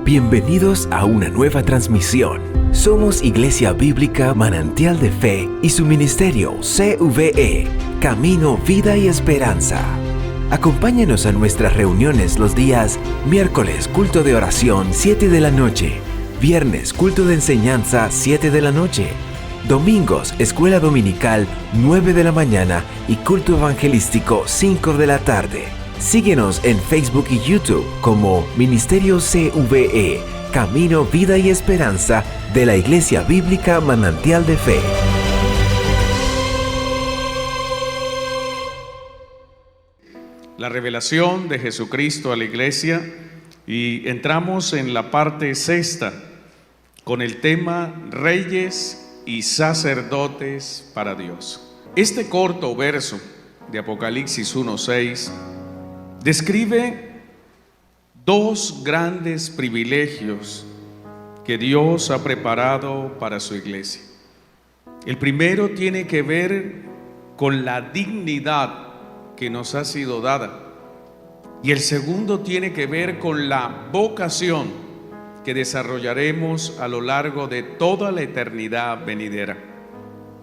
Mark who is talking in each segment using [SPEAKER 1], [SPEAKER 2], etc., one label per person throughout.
[SPEAKER 1] Bienvenidos a una nueva transmisión. Somos Iglesia Bíblica Manantial de Fe y su ministerio CVE, Camino, Vida y Esperanza. Acompáñenos a nuestras reuniones los días miércoles, culto de oración, 7 de la noche. Viernes, culto de enseñanza, 7 de la noche. Domingos, escuela dominical, 9 de la mañana y culto evangelístico, 5 de la tarde. Síguenos en Facebook y YouTube como Ministerio CVE, Camino, Vida y Esperanza de la Iglesia Bíblica Manantial de Fe.
[SPEAKER 2] La revelación de Jesucristo a la iglesia, y entramos en la parte sexta con el tema Reyes y sacerdotes para Dios. Este corto verso de Apocalipsis 1:6 describe dos grandes privilegios que Dios ha preparado para su iglesia. El primero tiene que ver con la dignidad que nos ha sido dada, y el segundo tiene que ver con la vocación que desarrollaremos a lo largo de toda la eternidad venidera.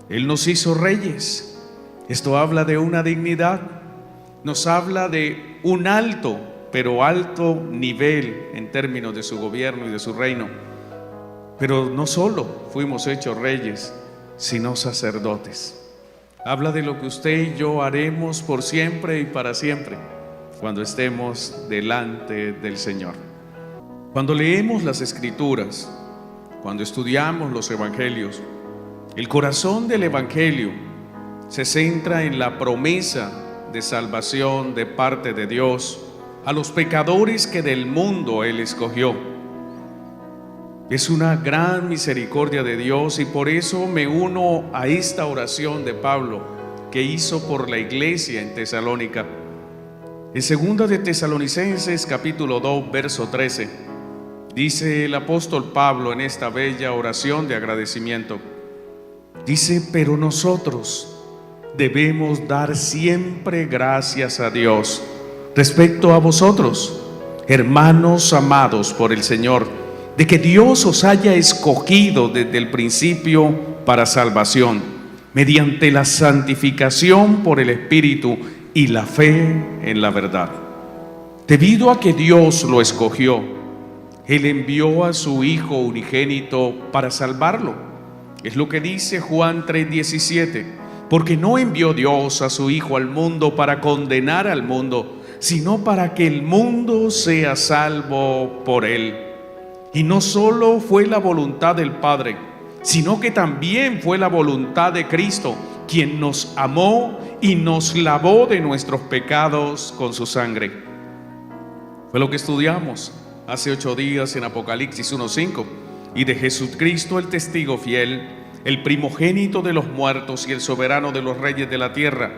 [SPEAKER 2] Él nos hizo reyes. Esto habla de una dignidad, nos habla de un alto, pero alto nivel en términos de su gobierno y de su reino. Pero no solo fuimos hechos reyes, sino sacerdotes. Habla de lo que usted y yo haremos por siempre y para siempre cuando estemos delante del Señor. Cuando leemos las Escrituras, cuando estudiamos los Evangelios, el corazón del Evangelio se centra en la promesa de salvación de parte de Dios a los pecadores que del mundo Él escogió. Es una gran misericordia de Dios, y por eso me uno a esta oración de Pablo que hizo por la iglesia en Tesalónica. En 2 de Tesalonicenses capítulo 2 verso 13 dice el apóstol Pablo en esta bella oración de agradecimiento, dice: pero nosotros debemos dar siempre gracias a Dios respecto a vosotros, hermanos amados por el Señor, de que Dios os haya escogido desde el principio para salvación, mediante la santificación por el Espíritu y la fe en la verdad. Debido a que Dios lo escogió, Él envió a su Hijo unigénito para salvarlo. Es lo que dice Juan 3:17. Porque no envió Dios a su Hijo al mundo para condenar al mundo, sino para que el mundo sea salvo por Él. Y no solo fue la voluntad del Padre, sino que también fue la voluntad de Cristo, quien nos amó y nos lavó de nuestros pecados con su sangre. Fue lo que estudiamos hace 8 días en Apocalipsis 1:5, y de Jesucristo el testigo fiel, el primogénito de los muertos y el soberano de los reyes de la tierra,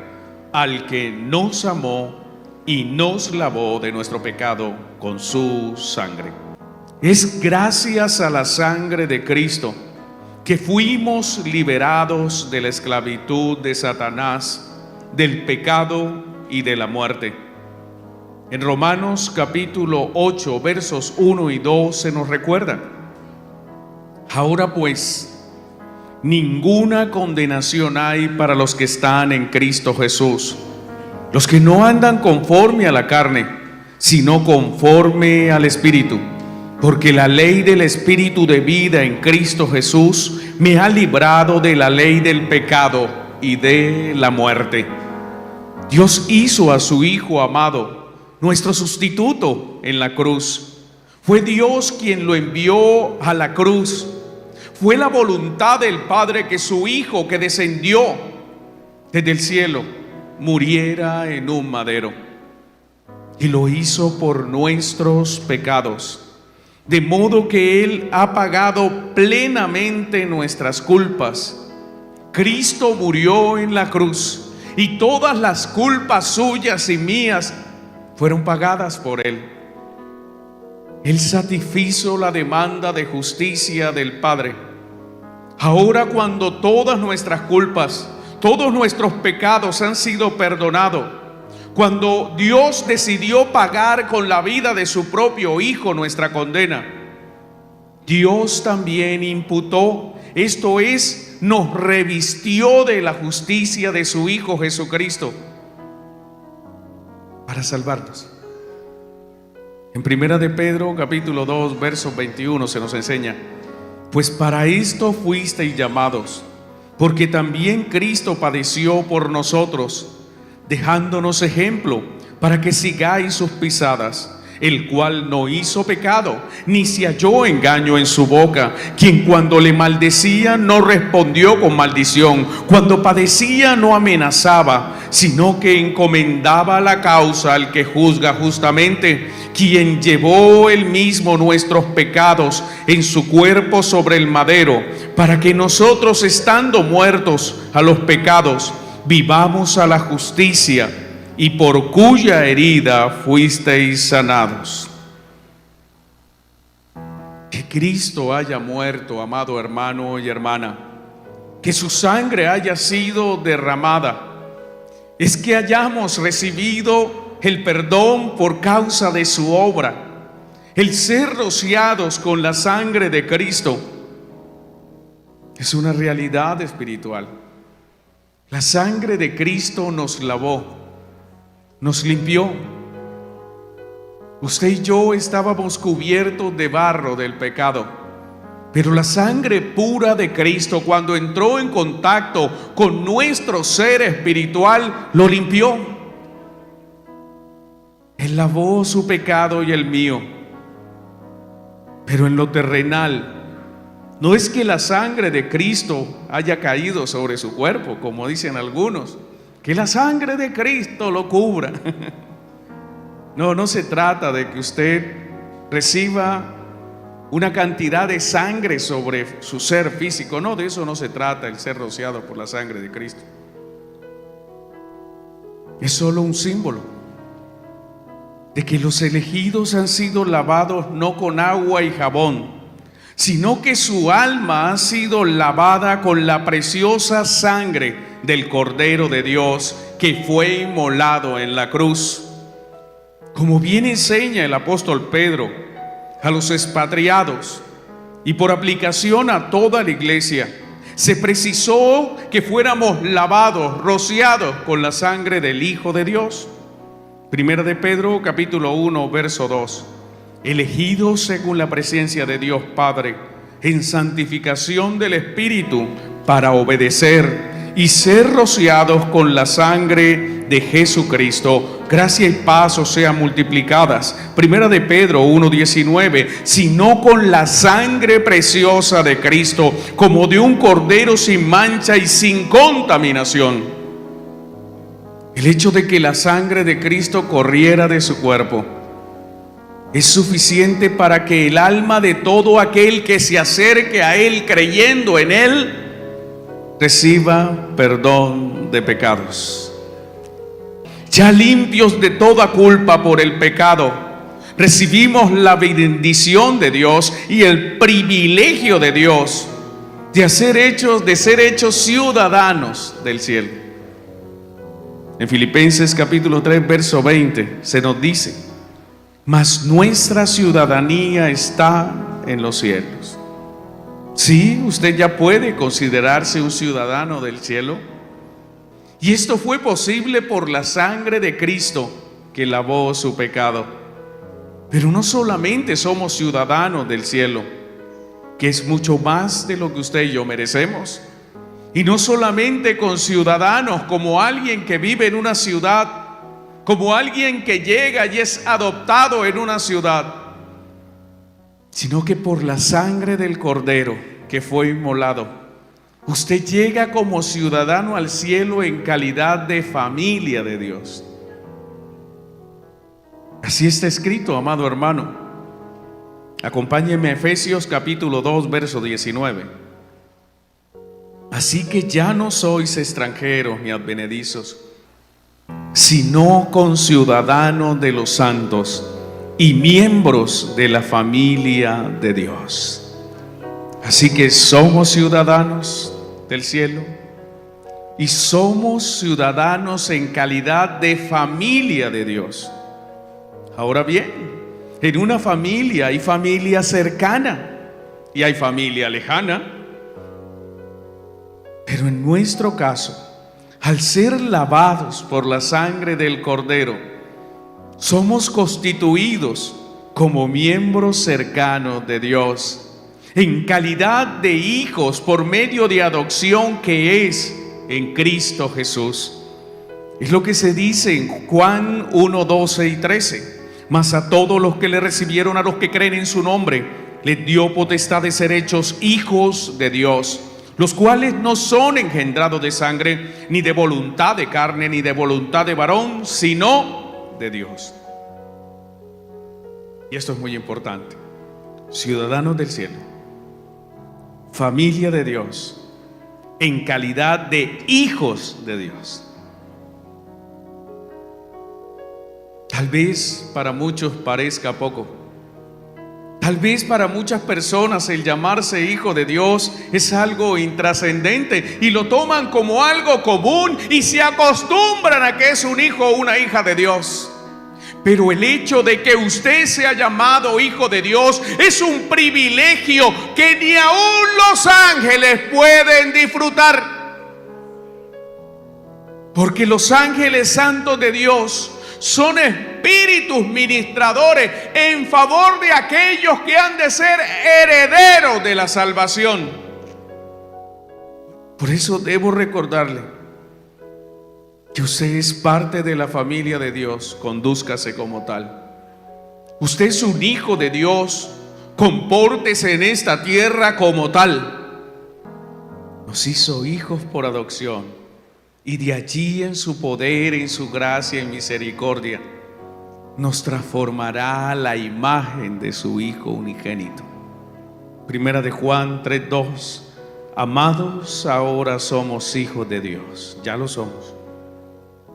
[SPEAKER 2] al que nos amó y nos lavó de nuestro pecado con su sangre. Es gracias a la sangre de Cristo que fuimos liberados de la esclavitud de Satanás, del pecado y de la muerte. En Romanos capítulo 8 versos 1 y 2 se nos recuerda: ahora pues, ninguna condenación hay para los que están en Cristo Jesús, los que no andan conforme a la carne, sino conforme al Espíritu. Porque la ley del Espíritu de vida en Cristo Jesús me ha librado de la ley del pecado y de la muerte. Dios hizo a su Hijo amado nuestro sustituto en la cruz. Fue Dios quien lo envió a la cruz. Fue la voluntad del Padre que su Hijo, que descendió desde el cielo, muriera en un madero. Y lo hizo por nuestros pecados, de modo que Él ha pagado plenamente nuestras culpas. Cristo murió en la cruz, y todas las culpas suyas y mías fueron pagadas por Él. Él satisfizo la demanda de justicia del Padre. Ahora, cuando todas nuestras culpas, todos nuestros pecados han sido perdonados, cuando Dios decidió pagar con la vida de su propio Hijo nuestra condena, Dios también imputó, esto es, nos revistió de la justicia de su Hijo Jesucristo para salvarnos. En Primera de Pedro, capítulo 2, verso 21 se nos enseña: pues para esto fuisteis llamados, porque también Cristo padeció por nosotros, dejándonos ejemplo para que sigáis sus pisadas, el cual no hizo pecado, ni se halló engaño en su boca, quien cuando le maldecía no respondió con maldición, cuando padecía no amenazaba, sino que encomendaba la causa al que juzga justamente, quien llevó él mismo nuestros pecados en su cuerpo sobre el madero, para que nosotros, estando muertos a los pecados, vivamos a la justicia, y por cuya herida fuisteis sanados. Que Cristo haya muerto, amado hermano y hermana, que su sangre haya sido derramada, es que hayamos recibido el perdón por causa de su obra, el ser rociados con la sangre de Cristo. Es una realidad espiritual. La sangre de Cristo nos lavó, nos limpió. Usted y yo estábamos cubiertos de barro del pecado, pero la sangre pura de Cristo, cuando entró en contacto con nuestro ser espiritual, lo limpió. Él lavó su pecado y el mío. Pero en lo terrenal, no es que la sangre de Cristo haya caído sobre su cuerpo, como dicen algunos, que la sangre de Cristo lo cubra. No se trata de que usted reciba una cantidad de sangre sobre su ser físico. No, de eso no se trata el ser rociado por la sangre de Cristo. Es solo un símbolo de que los elegidos han sido lavados no con agua y jabón, sino que su alma ha sido lavada con la preciosa sangre del Cordero de Dios que fue inmolado en la cruz. Como bien enseña el apóstol Pedro a los expatriados y por aplicación a toda la iglesia, se precisó que fuéramos lavados, rociados con la sangre del Hijo de Dios. Primera de Pedro, capítulo 1, verso 2. Elegidos según la presencia de Dios Padre, en santificación del Espíritu, para obedecer y ser rociados con la sangre de Jesucristo. Gracia y paz os sean multiplicadas. Primera de Pedro 1:19, sino con la sangre preciosa de Cristo, como de un cordero sin mancha y sin contaminación. El hecho de que la sangre de Cristo corriera de su cuerpo es suficiente para que el alma de todo aquel que se acerque a Él creyendo en Él reciba perdón de pecados. Ya limpios de toda culpa por el pecado, recibimos la bendición de Dios y el privilegio de Dios de ser hechos ciudadanos del cielo. En Filipenses capítulo 3, verso 20 se nos dice: mas nuestra ciudadanía está en los cielos. Sí, usted ya puede considerarse un ciudadano del cielo. Y esto fue posible por la sangre de Cristo que lavó su pecado. Pero no solamente somos ciudadanos del cielo, que es mucho más de lo que usted y yo merecemos. Y no solamente con ciudadanos como alguien que vive en una ciudad, como alguien que llega y es adoptado en una ciudad, sino que por la sangre del Cordero que fue inmolado, usted llega como ciudadano al cielo en calidad de familia de Dios. Así está escrito, amado hermano. Acompáñeme a Efesios capítulo 2, verso 19. Así que ya no sois extranjeros ni advenedizos, sino conciudadanos de los santos y miembros de la familia de Dios. Así que somos ciudadanos del cielo y somos ciudadanos en calidad de familia de Dios. Ahora bien, en una familia hay familia cercana y hay familia lejana. Pero en nuestro caso, al ser lavados por la sangre del Cordero, somos constituidos como miembros cercanos de Dios, en calidad de hijos por medio de adopción que es en Cristo Jesús. Es lo que se dice en Juan 1, 12 y 13. Mas a todos los que le recibieron, a los que creen en su nombre, les dio potestad de ser hechos hijos de Dios, los cuales no son engendrados de sangre, ni de voluntad de carne, ni de voluntad de varón, sino de Dios. Y esto es muy importante. Ciudadanos del cielo, familia de Dios, en calidad de hijos de Dios. Tal vez para muchos parezca poco. Tal vez para muchas personas el llamarse hijo de Dios es algo intrascendente y lo toman como algo común y se acostumbran a que es un hijo o una hija de Dios. Pero el hecho de que usted sea llamado hijo de Dios es un privilegio que ni aún los ángeles pueden disfrutar. Porque los ángeles santos de Dios son espíritus ministradores en favor de aquellos que han de ser herederos de la salvación. Por eso debo recordarle que usted es parte de la familia de Dios. Condúzcase como tal. Usted es un hijo de Dios. Compórtese en esta tierra como tal. Nos hizo hijos por adopción. Y de allí en su poder, en su gracia y misericordia, nos transformará a la imagen de su Hijo unigénito. Primera de Juan 3:2. Amados, ahora somos hijos de Dios. Ya lo somos.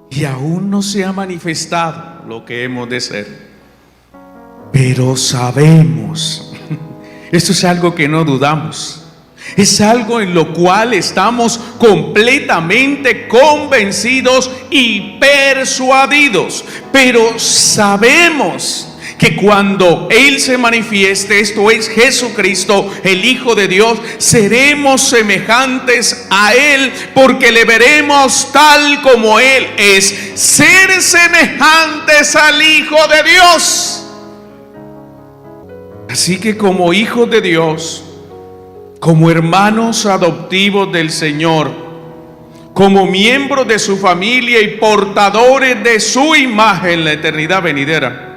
[SPEAKER 2] Y aún no se ha manifestado lo que hemos de ser. Pero sabemos. Esto es algo que no dudamos. Es algo en lo cual estamos completamente convencidos y persuadidos. Pero sabemos que cuando Él se manifieste, esto es Jesucristo, el Hijo de Dios, seremos semejantes a Él, porque le veremos tal como Él es. Ser semejantes al Hijo de Dios. Así que como hijos de Dios, como hermanos adoptivos del Señor, como miembros de su familia y portadores de su imagen en la eternidad venidera.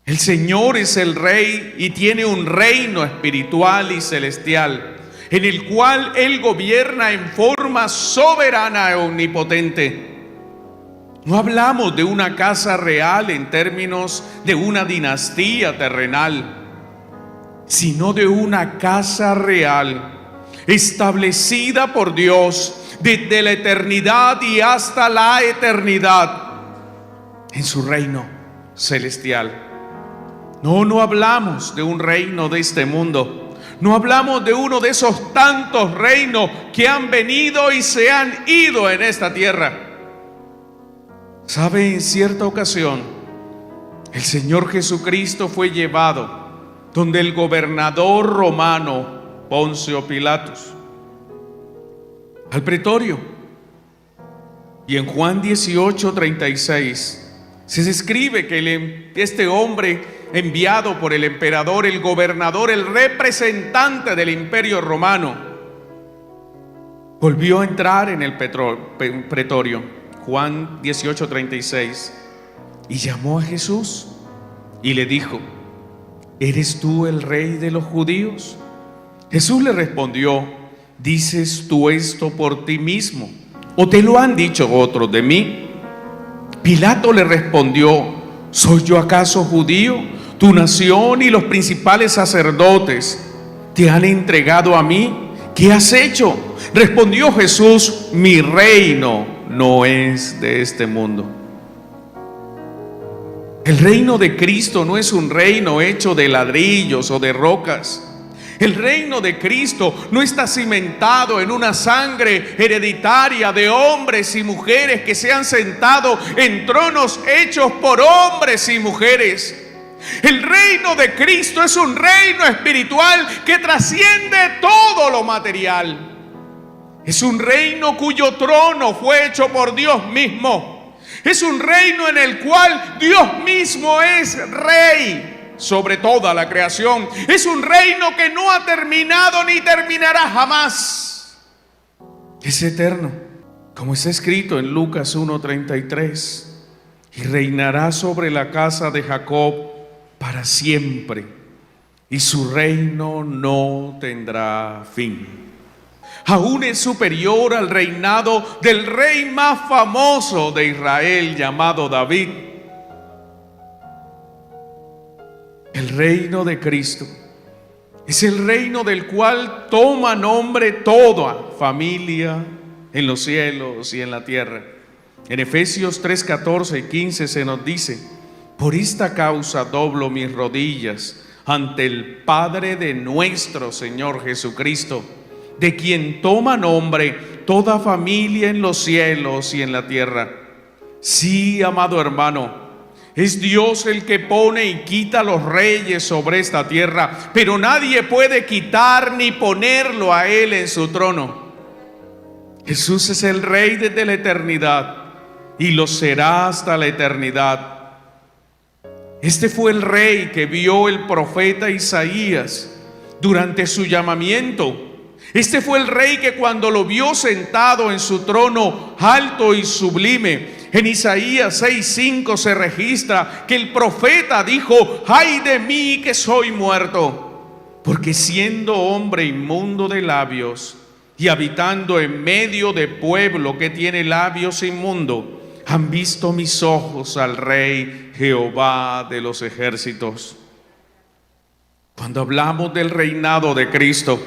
[SPEAKER 2] El Señor es el Rey y tiene un reino espiritual y celestial, en el cual Él gobierna en forma soberana e omnipotente. No hablamos de una casa real en términos de una dinastía terrenal, sino de una casa real, establecida por Dios desde la eternidad y hasta la eternidad, en su reino celestial. No hablamos de un reino de este mundo. No hablamos de uno de esos tantos reinos que han venido y se han ido en esta tierra. ¿Sabe? En cierta ocasión, el Señor Jesucristo fue llevado donde el gobernador romano Poncio Pilatos, al pretorio. Y en Juan 18:36 se describe que este hombre enviado por el emperador, el gobernador, el representante del imperio romano, volvió a entrar en el pretorio. Juan 18:36, y llamó a Jesús y le dijo: ¿eres tú el rey de los judíos? Jesús le respondió: ¿dices tú esto por ti mismo, o te lo han dicho otros de mí? Pilato le respondió: ¿soy yo acaso judío? Tu nación y los principales sacerdotes te han entregado a mí. ¿Qué has hecho? Respondió Jesús: mi reino no es de este mundo. El reino de Cristo no es un reino hecho de ladrillos o de rocas. El reino de Cristo no está cimentado en una sangre hereditaria de hombres y mujeres que se han sentado en tronos hechos por hombres y mujeres. El reino de Cristo es un reino espiritual que trasciende todo lo material. Es un reino cuyo trono fue hecho por Dios mismo. Es un reino en el cual Dios mismo es rey sobre toda la creación. Es un reino que no ha terminado ni terminará jamás. Es eterno, como está escrito en Lucas 1:33. Y reinará sobre la casa de Jacob para siempre, y su reino no tendrá fin. Aún es superior al reinado del rey más famoso de Israel, llamado David. El reino de Cristo es el reino del cual toma nombre toda familia en los cielos y en la tierra. En Efesios 3:14 y 15 se nos dice: por esta causa doblo mis rodillas ante el Padre de nuestro Señor Jesucristo, de quien toma nombre toda familia en los cielos y en la tierra. Sí, amado hermano, es Dios el que pone y quita los reyes sobre esta tierra, pero nadie puede quitar ni ponerlo a Él en su trono. Jesús es el Rey desde la eternidad y lo será hasta la eternidad. Este fue el Rey que vio el profeta Isaías durante su llamamiento. Este fue el Rey que cuando lo vio sentado en su trono alto y sublime, en Isaías 6:5 se registra que el profeta dijo: ay de mí que soy muerto, porque siendo hombre inmundo de labios y habitando en medio de pueblo que tiene labios inmundos, han visto mis ojos al Rey Jehová de los ejércitos. Cuando hablamos del reinado de Cristo,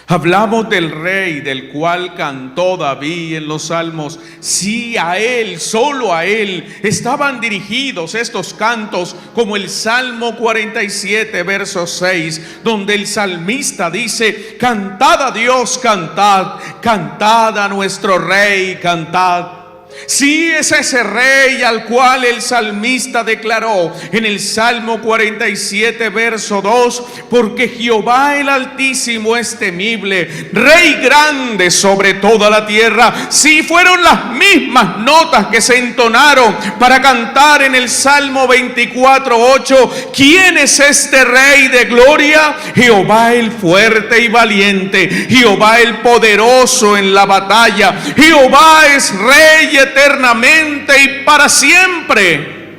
[SPEAKER 2] hablamos del Rey del cual cantó David en los Salmos. Sí, a Él, solo a Él estaban dirigidos estos cantos, como el Salmo 47, verso 6, donde el salmista dice: cantad a Dios, cantad, cantad a nuestro Rey, cantad. Sí, es ese Rey al cual el salmista declaró en el Salmo 47, verso 2: porque Jehová el Altísimo es temible, Rey grande sobre toda la tierra. Sí, fueron las mismas notas que se entonaron para cantar en el Salmo 24:8: ¿quién es este Rey de gloria? Jehová el fuerte y valiente, Jehová el poderoso en la batalla. Jehová es Rey eternamente y para siempre.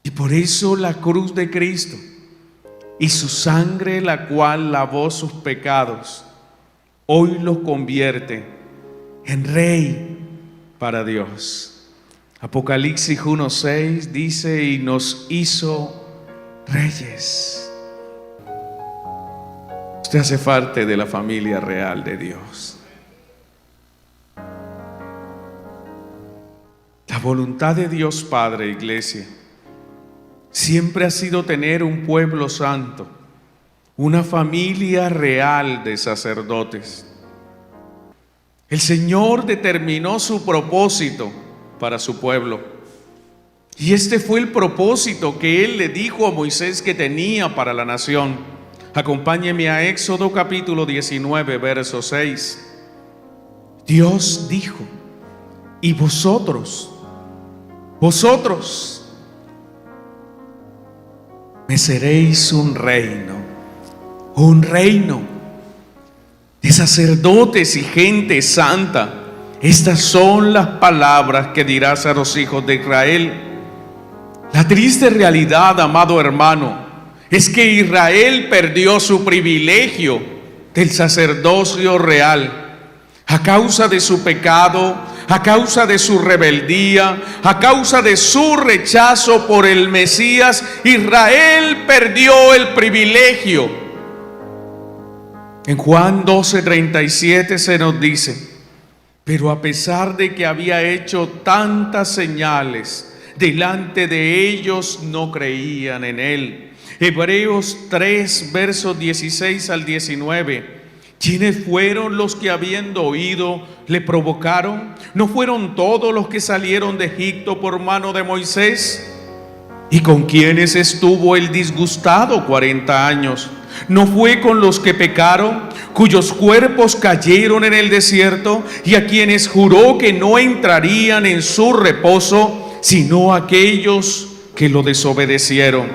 [SPEAKER 2] Y por eso la cruz de Cristo y su sangre, la cual lavó sus pecados, hoy los convierte en Rey para Dios. Apocalipsis 1:6 dice: y nos hizo reyes. Usted hace parte de la familia real de Dios. La voluntad de Dios Padre, iglesia, siempre ha sido tener un pueblo santo, una familia real de sacerdotes. El Señor determinó su propósito para su pueblo, y este fue el propósito que Él le dijo a Moisés que tenía para la nación. Acompáñeme a Éxodo capítulo 19, verso 6. Dios dijo: y vosotros me seréis un reino de sacerdotes y gente santa. Estas son las palabras que dirás a los hijos de Israel. La triste realidad, amado hermano, es que Israel perdió su privilegio del sacerdocio real a causa de su pecado, a causa de su rebeldía, a causa de su rechazo por el Mesías. Israel perdió el privilegio. En Juan 12:37 se nos dice: pero a pesar de que había hecho tantas señales delante de ellos, no creían en él. Hebreos 3, versos 16 al 19. ¿Quiénes fueron los que habiendo oído le provocaron? ¿No fueron todos los que salieron de Egipto por mano de Moisés? ¿Y con quiénes estuvo el disgustado 40 años? ¿No fue con los que pecaron, cuyos cuerpos cayeron en el desierto, y a quienes juró que no entrarían en su reposo, sino aquellos que lo desobedecieron?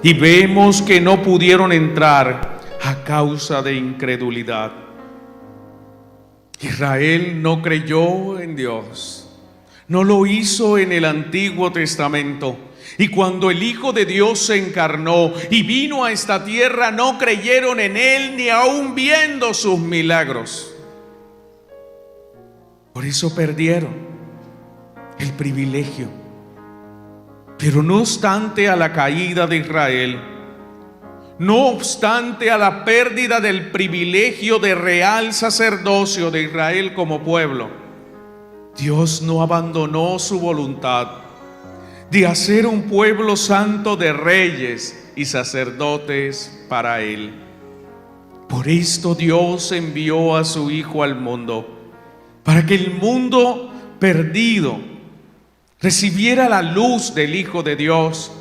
[SPEAKER 2] Y vemos que no pudieron entrar a causa de incredulidad. Israel no creyó en Dios, no lo hizo en el Antiguo Testamento. Y cuando el Hijo de Dios se encarnó y vino a esta tierra, no creyeron en Él ni aun viendo sus milagros. Por eso perdieron el privilegio. Pero no obstante a la caída de Israel, no obstante a la pérdida del privilegio de real sacerdocio de Israel como pueblo, Dios no abandonó su voluntad de hacer un pueblo santo de reyes y sacerdotes para Él. Por esto Dios envió a su Hijo al mundo, para que el mundo perdido recibiera la luz del Hijo de Dios,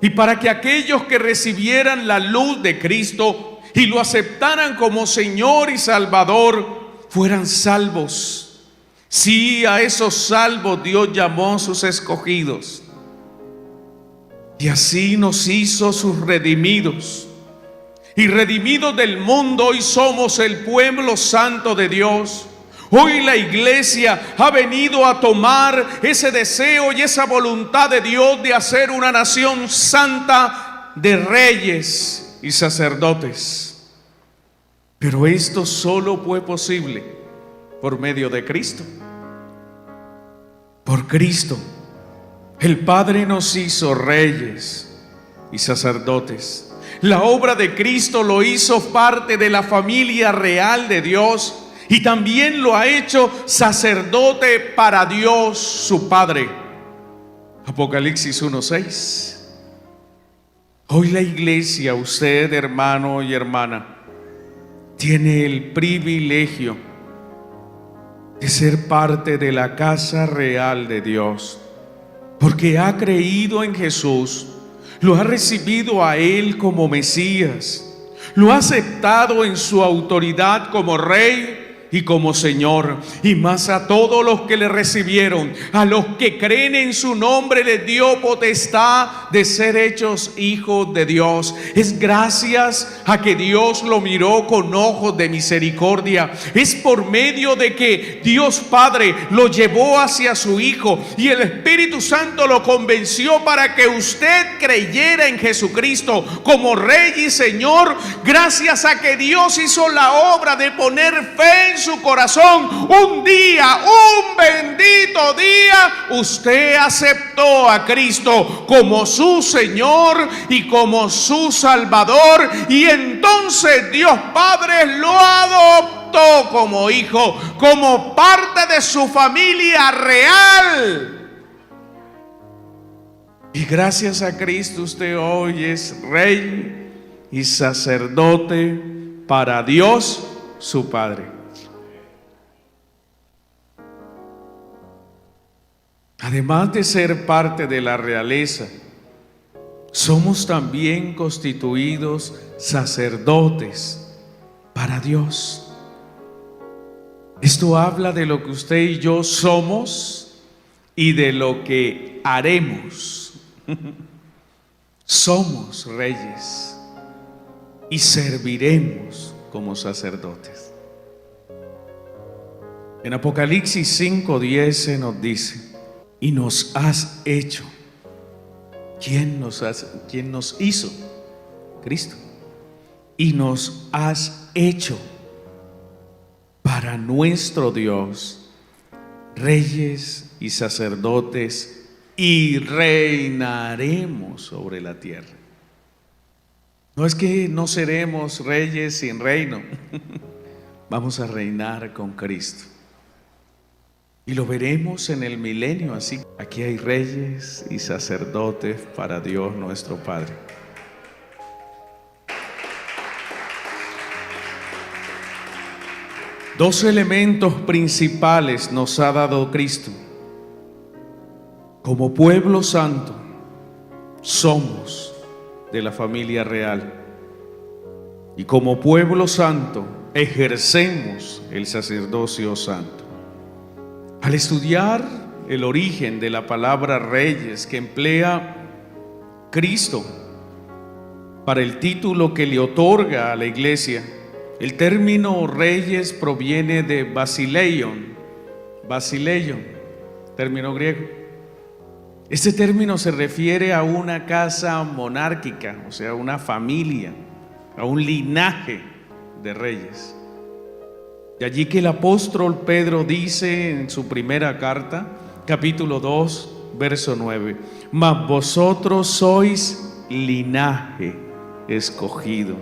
[SPEAKER 2] y para que aquellos que recibieran la luz de Cristo y lo aceptaran como Señor y Salvador, fueran salvos. Sí, a esos salvos Dios llamó sus escogidos. Y así nos hizo sus redimidos. Y redimidos del mundo, hoy somos el pueblo santo de Dios. Hoy la iglesia ha venido a tomar ese deseo y esa voluntad de Dios de hacer una nación santa de reyes y sacerdotes. Pero esto solo fue posible por medio de Cristo. Por Cristo. El Padre nos hizo reyes y sacerdotes. La obra de Cristo lo hizo parte de la familia real de Dios y también lo ha hecho sacerdote para Dios su Padre. Apocalipsis 1:6. Hoy la iglesia, usted hermano y hermana, tiene el privilegio de ser parte de la casa real de Dios. Porque ha creído en Jesús, lo ha recibido a Él como Mesías, lo ha aceptado en su autoridad como Rey y como Señor. Y más a todos los que le recibieron, a los que creen en su nombre, les dio potestad de ser hechos hijos de Dios. Es gracias a que Dios lo miró con ojos de misericordia. Es por medio de que Dios Padre lo llevó hacia su Hijo y el Espíritu Santo lo convenció para que usted creyera en Jesucristo como Rey y Señor. Gracias a que Dios hizo la obra de poner fe en su corazón, un día, un bendito día, usted aceptó a Cristo como su Señor y como su Salvador, y entonces Dios Padre lo adoptó como hijo, como parte de su familia real. Y gracias a Cristo usted hoy es rey y sacerdote para Dios su Padre. Además de ser parte de la realeza, somos también constituidos sacerdotes para Dios. Esto habla de lo que usted y yo somos y de lo que haremos. Somos reyes y serviremos como sacerdotes. En Apocalipsis 5:10 se nos dice: y nos has hecho. ¿Quién nos hizo? Cristo. Y nos has hecho para nuestro Dios reyes y sacerdotes, y reinaremos sobre la tierra. No es que no seremos reyes sin reino. Vamos a reinar con Cristo. Y lo veremos en el milenio así. Aquí hay reyes y sacerdotes para Dios nuestro Padre. Dos elementos principales nos ha dado Cristo. Como pueblo santo, somos de la familia real. Y como pueblo santo, ejercemos el sacerdocio santo. Al estudiar el origen de la palabra reyes que emplea Cristo para el título que le otorga a la iglesia, el término reyes proviene de basileion, término griego. Este término se refiere a una casa monárquica, o sea, una familia, a un linaje de reyes. De allí que el apóstol Pedro dice en su primera carta, capítulo 2, verso 9: mas vosotros sois linaje escogido,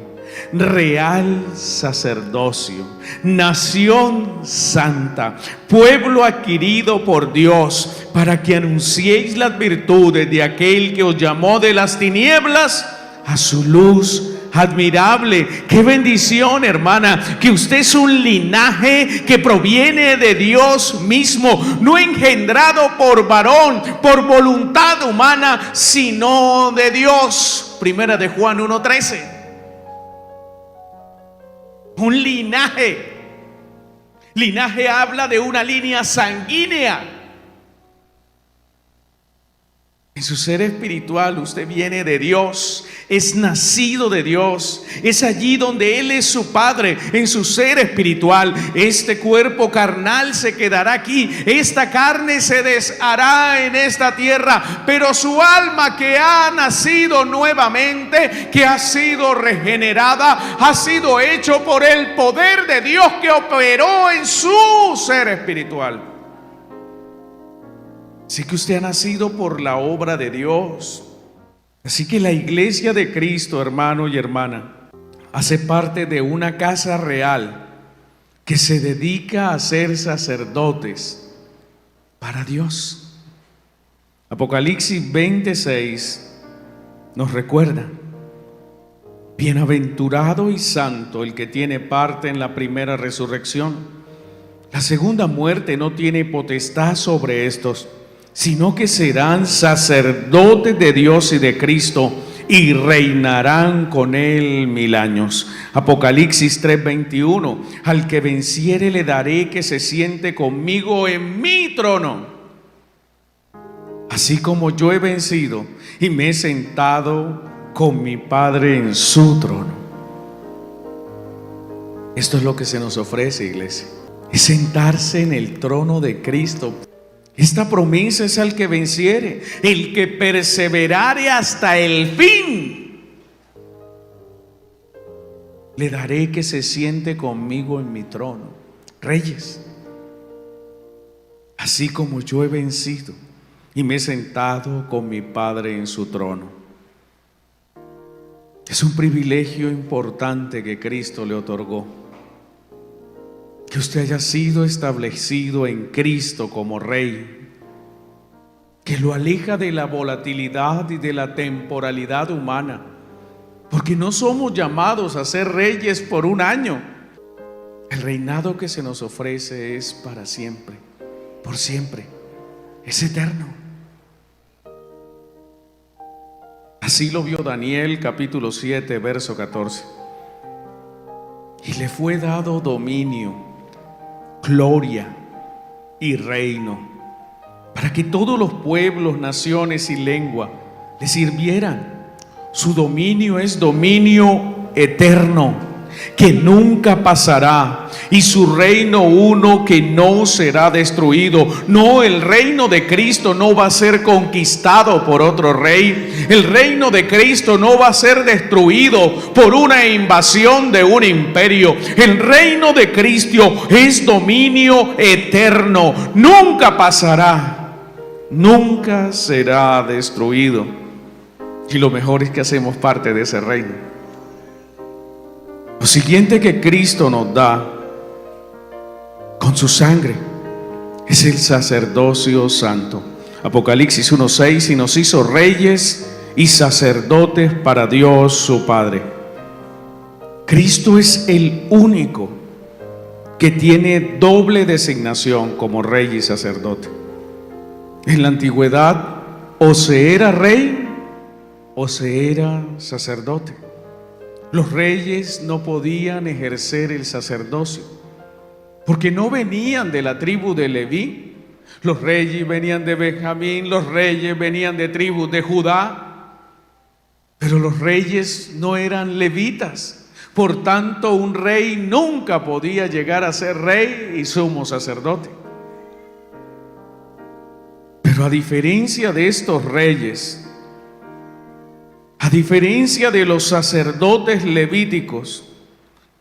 [SPEAKER 2] real sacerdocio, nación santa, pueblo adquirido por Dios, para que anunciéis las virtudes de aquel que os llamó de las tinieblas a su luz admirable. Qué bendición, hermana, que usted es un linaje que proviene de Dios mismo, no engendrado por varón, por voluntad humana, sino de Dios. Primera de Juan 1:13. Un linaje. Linaje habla de una línea sanguínea. En su ser espiritual usted viene de Dios, es nacido de Dios, es allí donde Él es su Padre. En su ser espiritual, este cuerpo carnal se quedará aquí, esta carne se deshará en esta tierra, pero su alma que ha nacido nuevamente, que ha sido regenerada, ha sido hecho por el poder de Dios que operó en su ser espiritual. Así que usted ha nacido por la obra de Dios. Así que la iglesia de Cristo, hermano y hermana, hace parte de una casa real que se dedica a ser sacerdotes para Dios. Apocalipsis 26 nos recuerda: bienaventurado y santo el que tiene parte en la primera resurrección. La segunda muerte no tiene potestad sobre estos, sino que serán sacerdotes de Dios y de Cristo y reinarán con Él 1000 años. Apocalipsis 3:21: al que venciere le daré que se siente conmigo en mi trono, así como yo he vencido y me he sentado con mi Padre en su trono. Esto es lo que se nos ofrece, iglesia, es sentarse en el trono de Cristo. Esta promesa es al que venciere, el que perseverare hasta el fin. Le daré que se siente conmigo en mi trono. Reyes, así como yo he vencido y me he sentado con mi Padre en su trono. Es un privilegio importante que Cristo le otorgó, que usted haya sido establecido en Cristo como Rey, que lo aleja de la volatilidad y de la temporalidad humana, porque no somos llamados a ser reyes por un año. El reinado que se nos ofrece es para siempre, por siempre, es eterno. Así lo vio Daniel, capítulo 7, verso 14. Y le fue dado dominio, gloria y reino, para que todos los pueblos, naciones y lengua le sirvieran. Su dominio es dominio eterno, que nunca pasará, y su reino uno que no será destruido. No, el reino de Cristo no va a ser conquistado por otro rey. El reino de Cristo no va a ser destruido por una invasión de un imperio. El reino de Cristo es dominio eterno, nunca pasará, nunca será destruido. Y lo mejor es que hacemos parte de ese reino. Lo siguiente que Cristo nos da con su sangre es el sacerdocio santo. Apocalipsis 1:6: y nos hizo reyes y sacerdotes para Dios su Padre. Cristo es el único que tiene doble designación como rey y sacerdote. En la antigüedad, o se era rey o se era sacerdote. Los reyes no podían ejercer el sacerdocio porque no venían de la tribu de Leví. Los reyes venían de Benjamín, los reyes venían de tribus de Judá, pero los reyes no eran levitas. Por tanto, un rey nunca podía llegar a ser rey y sumo sacerdote. Pero a diferencia de estos reyes, a diferencia de los sacerdotes levíticos,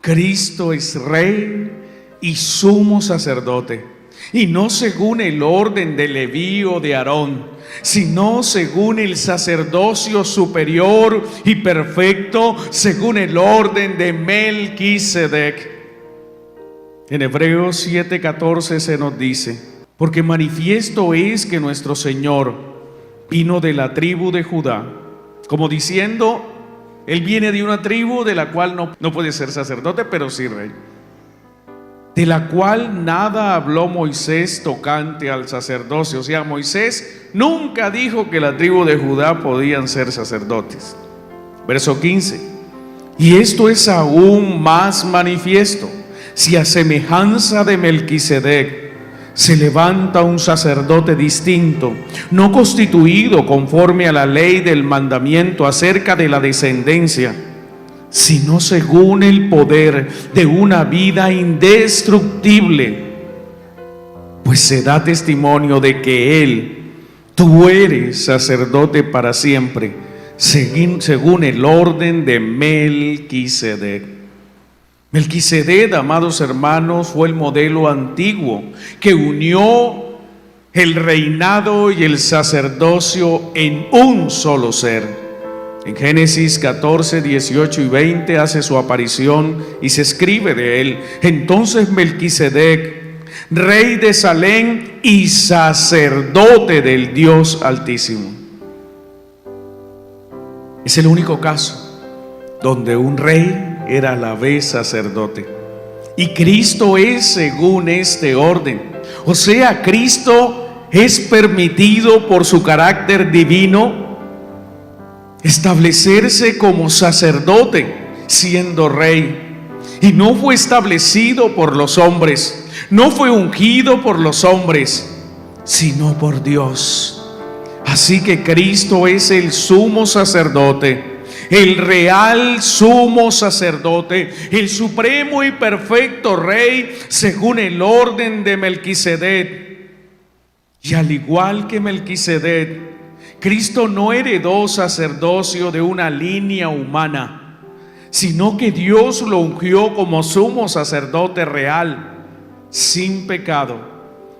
[SPEAKER 2] Cristo es rey y sumo sacerdote, y no según el orden de Leví o de Aarón, sino según el sacerdocio superior y perfecto, según el orden de Melquisedec. En Hebreos 7:14 se nos dice: porque manifiesto es que nuestro Señor vino de la tribu de Judá, como diciendo, Él viene de una tribu de la cual no puede ser sacerdote, pero sí rey, de la cual nada habló Moisés tocante al sacerdocio. O sea, Moisés nunca dijo que la tribu de Judá podían ser sacerdotes. Verso 15: y esto es aún más manifiesto, si a semejanza de Melquisedec se levanta un sacerdote distinto, no constituido conforme a la ley del mandamiento acerca de la descendencia, sino según el poder de una vida indestructible, pues se da testimonio de que tú eres sacerdote para siempre, según el orden de Melquisedec. Melquisedec, amados hermanos, fue el modelo antiguo que unió el reinado y el sacerdocio en un solo ser. En Génesis 14, 18 y 20 hace su aparición y se escribe de él: entonces Melquisedec, rey de Salem y sacerdote del Dios Altísimo. Es el único caso donde un rey era a la vez sacerdote, y Cristo es según este orden. O sea, Cristo es permitido por su carácter divino establecerse como sacerdote siendo rey, y no fue establecido por los hombres, no fue ungido por los hombres, sino por Dios. Así que Cristo es el sumo sacerdote, el real sumo sacerdote, el supremo y perfecto rey según el orden de Melquisedec. Y al igual que Melquisedec, Cristo no heredó sacerdocio de una línea humana, sino que Dios lo ungió como sumo sacerdote real, sin pecado,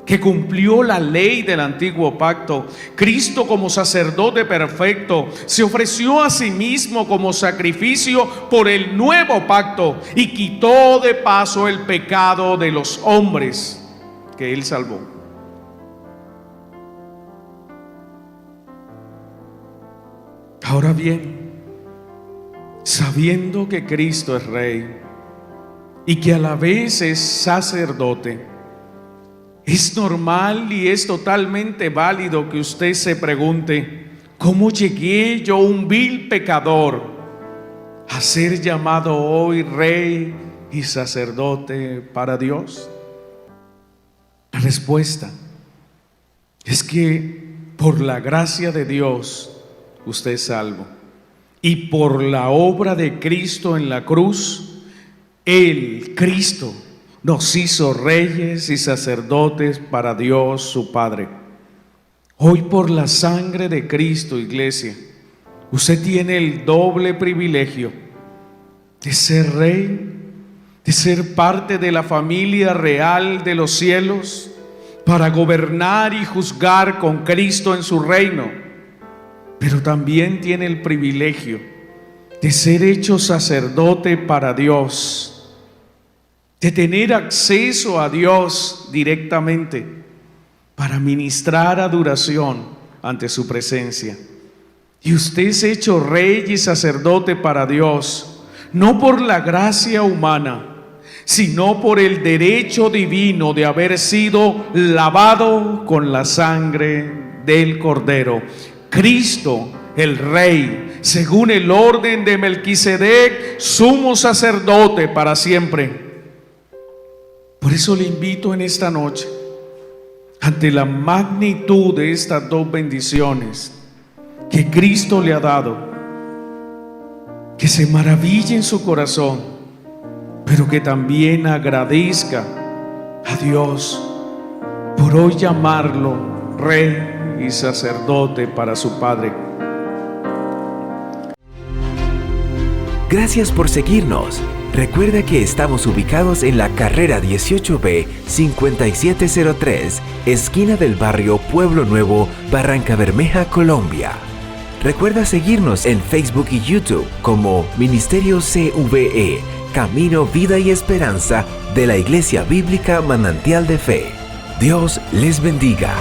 [SPEAKER 2] que cumplió la ley del antiguo pacto. Cristo, como sacerdote perfecto, se ofreció a sí mismo como sacrificio por el nuevo pacto y quitó de paso el pecado de los hombres que Él salvó. Ahora bien, sabiendo que Cristo es rey y que a la vez es sacerdote, es normal y es totalmente válido que usted se pregunte: ¿cómo llegué yo, un vil pecador, a ser llamado hoy rey y sacerdote para Dios? La respuesta es que por la gracia de Dios usted es salvo, y por la obra de Cristo en la cruz, Cristo nos hizo reyes y sacerdotes para Dios su Padre. Hoy, por la sangre de Cristo, iglesia, usted tiene el doble privilegio de ser rey, de ser parte de la familia real de los cielos, para gobernar y juzgar con Cristo en su reino. Pero también tiene el privilegio de ser hecho sacerdote para Dios, de tener acceso a Dios directamente para ministrar adoración ante su presencia. Y usted es hecho rey y sacerdote para Dios, no por la gracia humana, sino por el derecho divino de haber sido lavado con la sangre del Cordero. Cristo el Rey, según el orden de Melquisedec, sumo sacerdote para siempre. Por eso le invito en esta noche, ante la magnitud de estas dos bendiciones que Cristo le ha dado, que se maraville en su corazón, pero que también agradezca a Dios por hoy llamarlo Rey y sacerdote para su Padre.
[SPEAKER 1] Gracias por seguirnos. Recuerda que estamos ubicados en la carrera 18B 5703, esquina del barrio Pueblo Nuevo, Barrancabermeja, Colombia. Recuerda seguirnos en Facebook y YouTube como Ministerio CVE, Camino, Vida y Esperanza de la Iglesia Bíblica Manantial de Fe. Dios les bendiga.